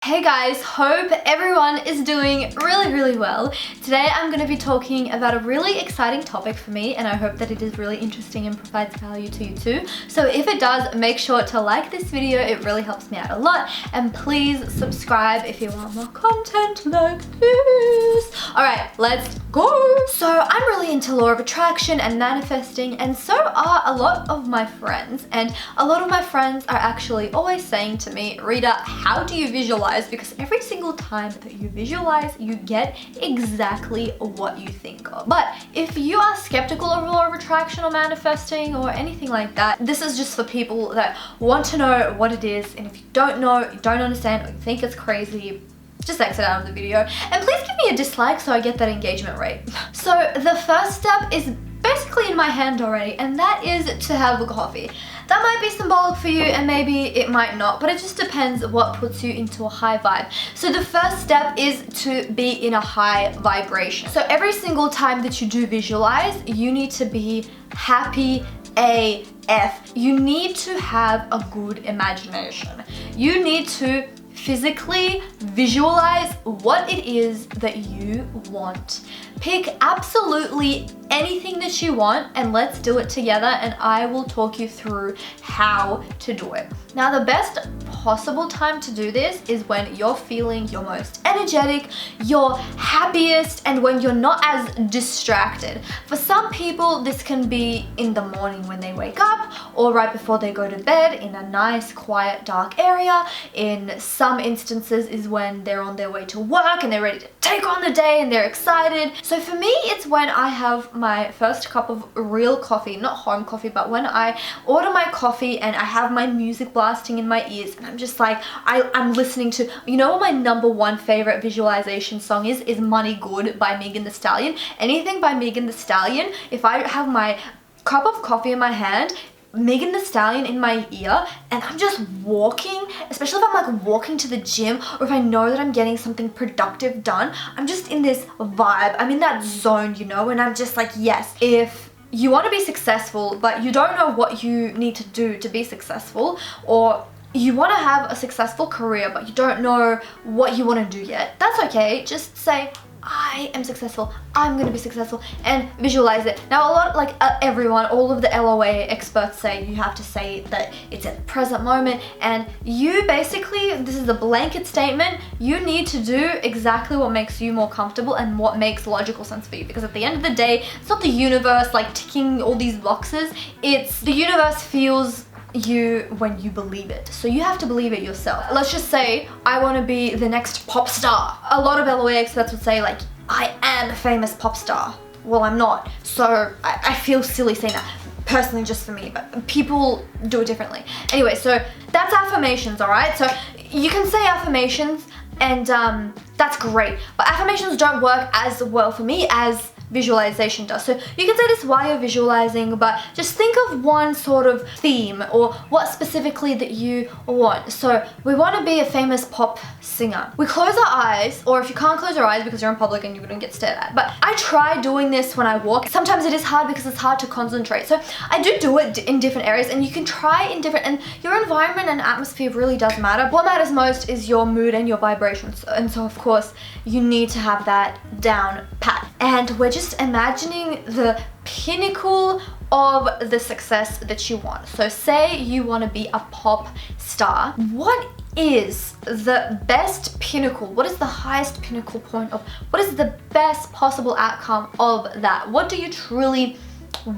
Hey guys, hope everyone is doing really well. Today I'm going to be talking about a really exciting topic for me, and I hope that it is really interesting and provides value to you too. So if it does, make sure to like this video, it really helps me out a lot, and please subscribe if you want more content like this. Alright, let's go! So I'm really into law of attraction and manifesting, and so are a lot of my friends, and a lot of my friends are actually always saying to me, Rita, how do you visualize? Because every single time that you visualize, you get exactly what you think of. But if you are skeptical of law of attraction or manifesting or anything like that, this is just for people that want to know what it is, and if you don't know, you don't understand, or you think it's crazy, just exit out of the video. And please give me a dislike so I get that engagement rate. So the first step is basically in my hand already, and that is to have a coffee. That might be symbolic for you and maybe it might not, but it just depends what puts you into a high vibe. So the first step is to be in a high vibration. So every single time that you do visualize, you need to be happy AF. You need to have a good imagination. You need to physically visualize what it is that you want. Pick absolutely anything that you want and let's do it together, and I will talk you through how to do it. Now, the best possible time to do this is when you're feeling your most energetic, your happiest, and when you're not as distracted. For some people, this can be in the morning when they wake up, or right before they go to bed in a nice, quiet, dark area. In some instances is when they're on their way to work and they're ready to take on the day and they're excited. So for me, it's when I have my first cup of real coffee, not home coffee, but when I order my coffee and I have my music blasting in my ears and I'm just like, I'm listening to, you know what my #1 favorite visualization song is Money Good by Megan Thee Stallion. Anything by Megan Thee Stallion, if I have my cup of coffee in my hand, Megan Thee Stallion in my ear, and I'm just walking, especially if I'm like walking to the gym or if I know that I'm getting something productive done, I'm just in this vibe, I'm in that zone, you know, and I'm just like, yes. If you want to be successful but you don't know what you need to do to be successful, or you want to have a successful career but you don't know what you want to do yet, that's okay. Just say, I am successful, I'm gonna be successful, and visualize it. Now, a lot, like everyone, all of the LOA experts say you have to say that it's at the present moment, and you basically, this is a blanket statement, you need to do exactly what makes you more comfortable and what makes logical sense for you, because at the end of the day, it's not the universe like ticking all these boxes, it's the universe feels you when you believe it. So you have to believe it yourself. Let's just say I want to be the next pop star. A lot of LOA experts would say like, I am a famous pop star. Well, I'm not. So I feel silly saying that. Personally, just for me, but people do it differently. Anyway, so that's affirmations, alright? So you can say affirmations and that's great, but affirmations don't work as well for me as visualization does. So you can say this while you're visualizing, but just think of one sort of theme or what specifically that you want. So we want to be a famous pop singer. We close our eyes, or if you can't close your eyes because you're in public and you're gonna get stared at, but I try doing this when I walk. Sometimes it is hard because it's hard to concentrate. So I do it in different areas, and you can try in different, and your environment and atmosphere really does matter. What matters most is your mood and your vibrations. And so of course you need to have that down pat. And we're just imagining the pinnacle of the success that you want. So say you want to be a pop star. What is the best pinnacle? What is the highest pinnacle point of, what is the best possible outcome of that? What do you truly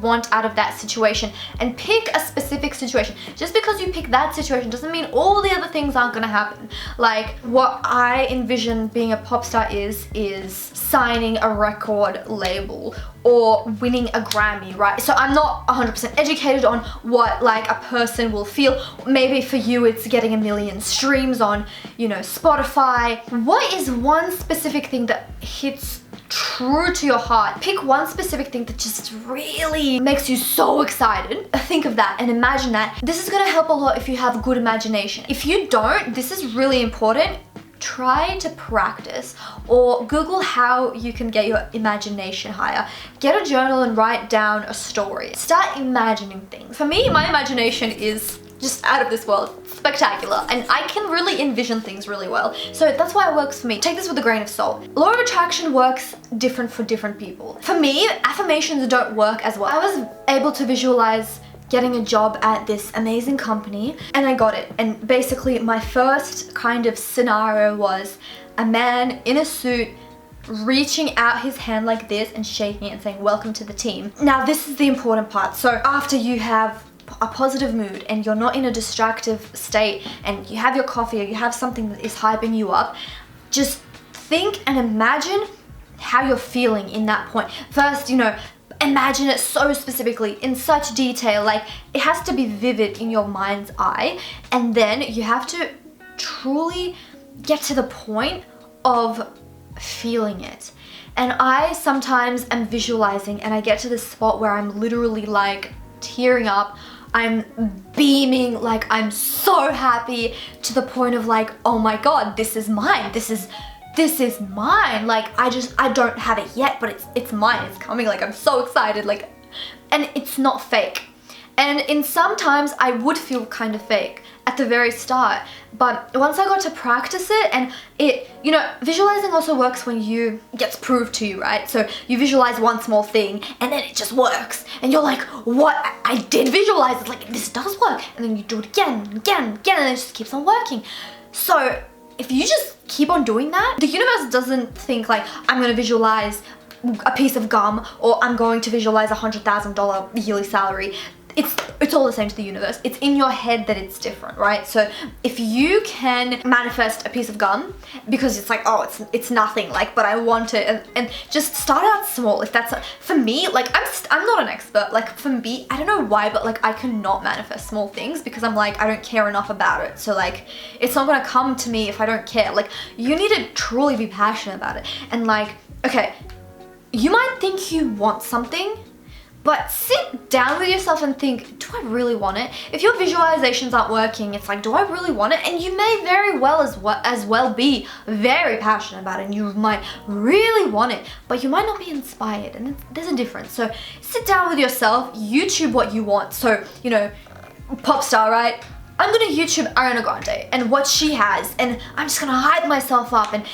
want out of that situation? And pick a specific situation. Just because you pick that situation doesn't mean all the other things aren't gonna happen. Like what I envision being a pop star is signing a record label or winning a Grammy, right? So I'm not 100% educated on what like a person will feel. Maybe for you it's getting 1 million streams on, you know, Spotify. What is one specific thing that hits true to your heart? Pick one specific thing that just really makes you so excited. Think of that and imagine that. This is gonna help a lot if you have a good imagination. If you don't, this is really important. Try to practice or Google how you can get your imagination higher. Get a journal and write down a story. Start imagining things. For me, my imagination is just out of this world, spectacular, and I can really envision things really well. So that's why it works for me. Take this with a grain of salt. Law of attraction works different for different people. For me, affirmations don't work as well. I was able to visualize getting a job at this amazing company, and I got it. And basically my first kind of scenario was a man in a suit reaching out his hand like this and shaking it and saying, welcome to the team. Now this is the important part. So after you have a positive mood and you're not in a distractive state and you have your coffee or you have something that is hyping you up, just think and imagine how you're feeling in that point. First, you know, imagine it so specifically, in such detail, like it has to be vivid in your mind's eye, and then you have to truly get to the point of feeling it. And I sometimes am visualizing and I get to this spot where I'm literally like tearing up, I'm beaming, like I'm so happy, to the point of like, oh my god, this is mine, this is mine. Like I don't have it yet, but it's mine, it's coming. Like I'm so excited, like, and it's not fake. And in sometimes I would feel kind of fake at the very start, but once I got to practice it, and it, you know, visualizing also works when you gets proved to you, right? So you visualize one small thing and then it just works and you're like, what, I did visualize it, like this does work, and then you do it again and again and again, and it just keeps on working. So if you just keep on doing that, the universe doesn't think like, I'm gonna visualize a piece of gum or I'm going to visualize $100,000 yearly salary. It's all the same to the universe. It's in your head that it's different, right? So if you can manifest a piece of gum because it's like, oh, it's nothing, like, but I want it, and just start out small. If that's for me, like I'm not an expert. Like for me, I don't know why, but like I cannot manifest small things because I'm like, I don't care enough about it. So like it's not gonna come to me if I don't care. Like you need to truly be passionate about it. And like, okay, you might think you want something, but sit down with yourself and think, do I really want it? If your visualizations aren't working, it's like, do I really want it? And you may very well as well be very passionate about it and you might really want it, but you might not be inspired, and there's a difference. So sit down with yourself, YouTube what you want. So, you know, pop star, right? I'm gonna YouTube Ariana Grande and what she has, and I'm just gonna hype myself up and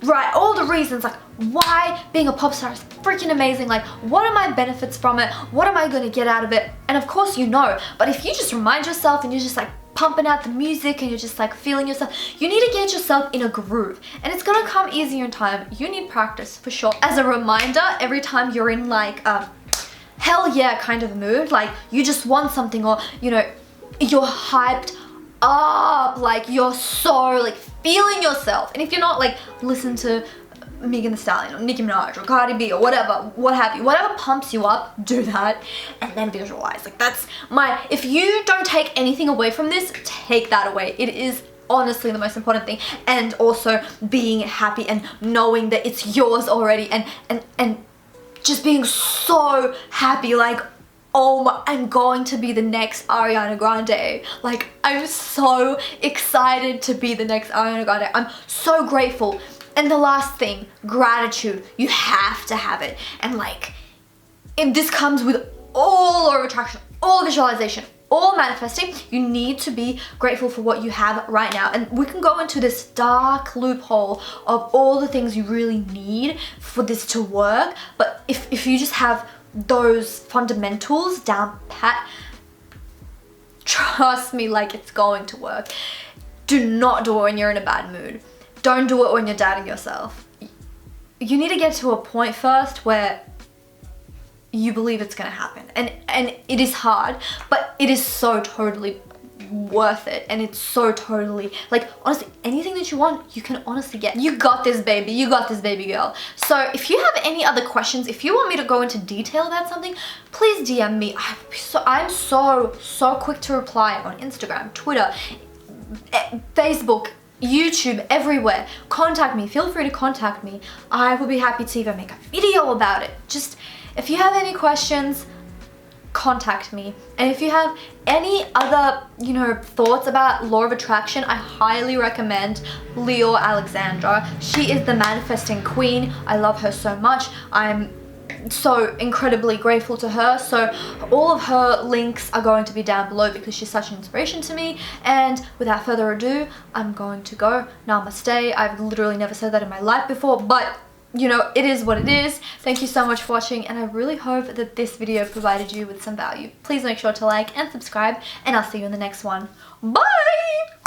write all the reasons like why being a pop star is freaking amazing, like what are my benefits from it, what am I gonna get out of it. And of course you know, but if you just remind yourself and you're just like pumping out the music and you're just like feeling yourself, you need to get yourself in a groove, and it's gonna come easier in time. You need practice for sure. As a reminder, every time you're in like a hell yeah kind of mood, like you just want something, or you know, you're hyped up, like you're so like feeling yourself. And if you're not, like listen to Megan Thee Stallion or Nicki Minaj or Cardi B or whatever, what have you, whatever pumps you up, do that and then visualize. Like that's my, if you don't take anything away from this, take that away. It is honestly the most important thing. And also being happy and knowing that it's yours already, and just being so happy, like, oh my, I'm going to be the next Ariana Grande. Like, I'm so excited to be the next Ariana Grande. I'm so grateful. And the last thing, gratitude. You have to have it. And like, if this comes with all law of attraction, all visualization, all manifesting, you need to be grateful for what you have right now. And we can go into this dark loophole of all the things you really need for this to work. But if you just have those fundamentals down pat, trust me, like it's going to work. Do not do it when you're in a bad mood. Don't do it when you're doubting yourself. You need to get to a point first where you believe it's gonna happen, and it is hard, but it is so totally worth it, and it's so totally, like, honestly, anything that you want, you can honestly get. You got this, baby. You got this, baby girl. So if you have any other questions, if you want me to go into detail about something, please DM me. I'm so quick to reply on Instagram, Twitter, Facebook, YouTube, everywhere. Contact me. Feel free to contact me. I will be happy to even make a video about it. Just, if you have any questions, contact me. And if you have any other, you know, thoughts about law of attraction, I highly recommend Leeor Alexandra. She is the manifesting queen. I love her so much. I'm so incredibly grateful to her. So all of her links are going to be down below because she's such an inspiration to me. And without further ado, I'm going to go. Namaste. I've literally never said that in my life before, but you know, it is what it is. Thank you so much for watching, and I really hope that this video provided you with some value. Please make sure to like and subscribe, and I'll see you in the next one. Bye!